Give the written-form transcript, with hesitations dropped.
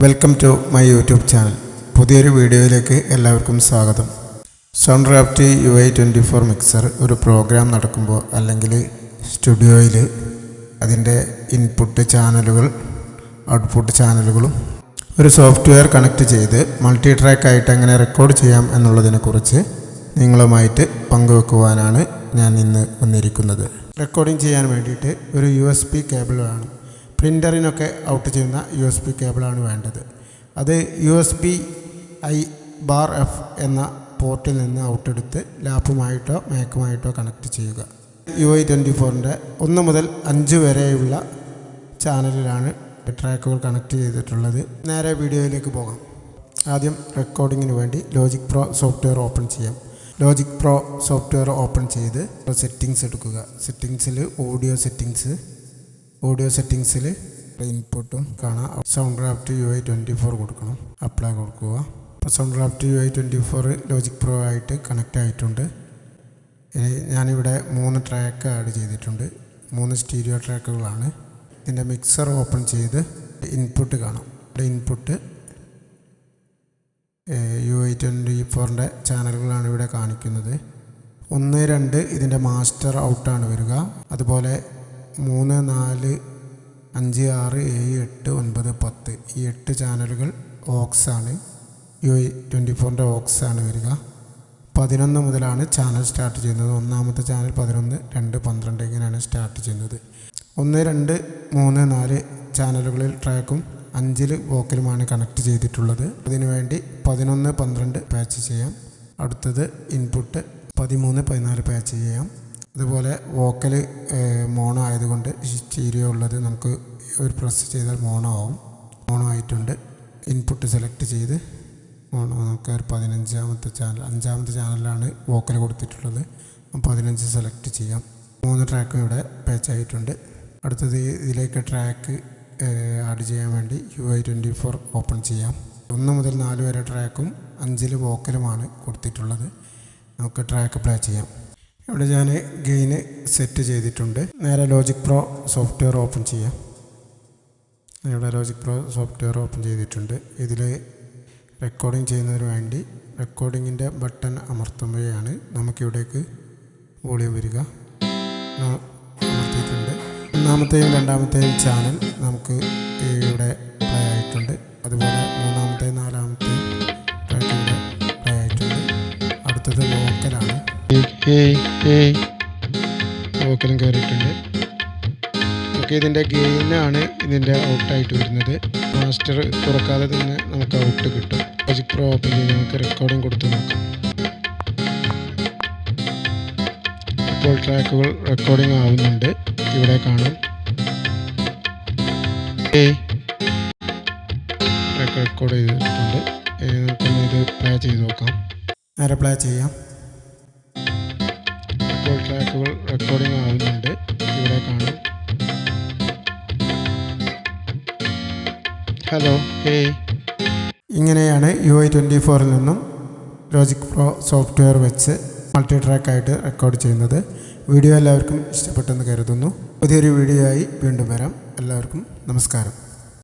Welcome to my YouTube channel. പുതിയൊരു വീഡിയോയിലേക്ക് എല്ലാവർക്കും സ്വാഗതം. സൗണ്ട്ക്രാഫ്റ്റ് UI24 മിക്സർ ഒരു പ്രോഗ്രാം നടക്കുമ്പോൾ അല്ലെങ്കിൽ സ്റ്റുഡിയോയിൽ അതിൻ്റെ ഇൻപുട്ട് ചാനലുകൾ ഔട്ട്പുട്ട് ചാനലുകളും ഒരു സോഫ്റ്റ്വെയർ കണക്ട് ചെയ്ത് മൾട്ടി ട്രാക്ക് ആയിട്ട് എങ്ങനെ റെക്കോർഡ് ചെയ്യാം എന്നുള്ളതിനെക്കുറിച്ച് നിങ്ങളുമായിട്ട് പങ്കുവെക്കുവാനാണ് ഞാൻ ഇന്ന് വന്നിരിക്കുന്നത്. റെക്കോർഡിംഗ് ചെയ്യാൻ വേണ്ടിയിട്ട് ഒരു USB കേബിൾ വേണം. പ്രിൻ്ററിനൊക്കെ ഔട്ട് ചെയ്യുന്ന USB കേബിളാണ് വേണ്ടത്. അത് USB-I-F എന്ന പോർട്ടിൽ നിന്ന് ഔട്ടെടുത്ത് ലാപ്പുമായിട്ടോ മാക്കുമായിട്ടോ കണക്ട് ചെയ്യുക. UI24ൻ്റെ 1 മുതൽ 5 വരെയുള്ള ചാനലിലാണ് ട്രാക്കുകൾ കണക്ട് ചെയ്തിട്ടുള്ളത്. നേരെ വീഡിയോയിലേക്ക് പോകാം. ആദ്യം റെക്കോർഡിങ്ങിന് വേണ്ടി ലോജിക് പ്രോ സോഫ്റ്റ്വെയർ ഓപ്പൺ ചെയ്യാം. ലോജിക് പ്രോ സോഫ്റ്റ്വെയർ ഓപ്പൺ ചെയ്ത് സെറ്റിങ്സ് എടുക്കുക. ഓഡിയോ സെറ്റിങ്സിൽ ഇൻപുട്ടും കാണാം. സൗണ്ട്ക്രാഫ്റ്റ് UI24 കൊടുക്കണം. അപ്ലൈ കൊടുക്കുക. അപ്പോൾ സൗണ്ട്ക്രാഫ്റ്റ് UI24 ലോജിക് പ്രോ ആയിട്ട് കണക്റ്റ് ആയിട്ടുണ്ട്. ഇനി ഞാനിവിടെ 3 ട്രാക്ക് ആഡ് ചെയ്തിട്ടുണ്ട്. 3 സ്റ്റീരിയോ ട്രാക്കുകളാണ്. ഇതിൻ്റെ മിക്സർ ഓപ്പൺ ചെയ്ത് ഇൻപുട്ട് കാണാം. ഇവിടെ ഇൻപുട്ട് UI24ൻ്റെ ചാനലുകളാണ് ഇവിടെ കാണിക്കുന്നത്. 1, 2 ഇതിൻ്റെ മാസ്റ്റർ ഔട്ടാണ് വരിക. അതുപോലെ 3, 4, 5, 6, 7, 8, 9, 10 ഈ 8 ചാനലുകൾ ഓക്സാണ്. UI24ൻ്റെ ഓക്സാണ് വരിക. 11 മുതലാണ് ചാനൽ സ്റ്റാർട്ട് ചെയ്യുന്നത്. 1ാമത്തെ ചാനൽ 11, 2, 12 ഇങ്ങനെയാണ് സ്റ്റാർട്ട് ചെയ്യുന്നത്. 1, 2, 3, 4 ചാനലുകളിൽ ട്രാക്കും 5 വോക്കലുമാണ് കണക്ട് ചെയ്തിട്ടുള്ളത്. അതിനുവേണ്ടി 11, 12 പാച്ച് ചെയ്യാം. അടുത്തത് ഇൻപുട്ട് 13, 14 പാച്ച് ചെയ്യാം. അതുപോലെ വോക്കൽ മോണോ ആയതുകൊണ്ട് സ്റ്റീരിയോ ഉള്ളത് നമുക്ക് ഒരു പ്രസ് ചെയ്താൽ മോണോ ആവും. മോണോ ആയിട്ടുണ്ട്. ഇൻപുട്ട് സെലക്ട് ചെയ്ത് മോണോ നമുക്ക് ഒരു 15ാമത്തെ ചാനൽ 5ാമത്തെ ചാനലിലാണ് വോക്കൽ കൊടുത്തിട്ടുള്ളത്. 15 സെലക്ട് ചെയ്യാം. 3 ട്രാക്കും ഇവിടെ പാച്ച് ആയിട്ടുണ്ട്. അടുത്തത് ഇതിലേക്ക് ട്രാക്ക് ആഡ് ചെയ്യാൻ വേണ്ടി UI24 ഓപ്പൺ ചെയ്യാം. 1 മുതൽ 4 വരെ ട്രാക്കും 5 വോക്കലുമാണ് കൊടുത്തിട്ടുള്ളത്. നമുക്ക് ട്രാക്ക് പ്ലേ ചെയ്യാം. ഇവിടെ ഞാൻ ഗെയിന് സെറ്റ് ചെയ്തിട്ടുണ്ട്. നേരെ ലോജിക് പ്രോ സോഫ്റ്റ്വെയർ ഓപ്പൺ ചെയ്യാം. ഇവിടെ ലോജിക് പ്രോ സോഫ്റ്റ്വെയർ ഓപ്പൺ ചെയ്തിട്ടുണ്ട്. ഇതിൽ റെക്കോർഡിംഗ് ചെയ്യുന്നതിന് വേണ്ടി റെക്കോർഡിങ്ങിൻ്റെ ബട്ടൺ അമർത്തുമ്പോഴാണ് നമുക്കിവിടേക്ക് വോളിയം വരിക. അമർത്തിയിട്ടുണ്ട്. 1ാമത്തെയും 2ാമത്തെയും ചാനൽ നമുക്ക് ഇവിടെ പ്ലേ ആയിട്ടുണ്ട്. അതുപോലെ 3ാമത്തെയും 4ാമത്തെയും ട്രാക്ക് ഇവിടെ പ്ലേ ആയിട്ടുണ്ട്. അടുത്തത് വോക്കലാണ്. വോക്കലും കയറിയിട്ടുണ്ട്. നമുക്ക് ഇതിൻ്റെ ഗെയിനാണ് ഇതിൻ്റെ ഔട്ടായിട്ട് വരുന്നത്. മാസ്റ്റർ തുറക്കാതെ തന്നെ നമുക്ക് ഔട്ട് കിട്ടും. ലോജിക് പ്രോ ഓപ്പൺ ചെയ്ത് നമുക്ക് റെക്കോർഡിംഗ് കൊടുത്ത് നോക്കാം. ഇപ്പോൾ ട്രാക്കുകൾ റെക്കോർഡിംഗ് ആവുന്നുണ്ട്. ഇവിടെ കാണാം. റെക്കോർഡ് ചെയ്തിട്ടുണ്ട്. നമുക്കൊന്ന് ഇത് പ്ലേ ചെയ്ത് നോക്കാം. നേരെ പ്ലേ ചെയ്യാം. ഇപ്പോൾ ട്രാക്കുകൾ റെക്കോർഡിംഗ് ആവുന്നുണ്ട്. ഇവിടെ കാണാം. ഹലോ ഇങ്ങനെയാണ് UI24ൽ നിന്നും ലോജിക് പ്രോ സോഫ്റ്റ്വെയർ വെച്ച് മൾട്ടി ട്രാക്കായിട്ട് റെക്കോർഡ് ചെയ്യുന്നത്. വീഡിയോ എല്ലാവർക്കും ഇഷ്ടപ്പെട്ടെന്ന് കരുതുന്നു. പുതിയൊരു വീഡിയോ ആയി വീണ്ടും വരാം. എല്ലാവർക്കും നമസ്കാരം.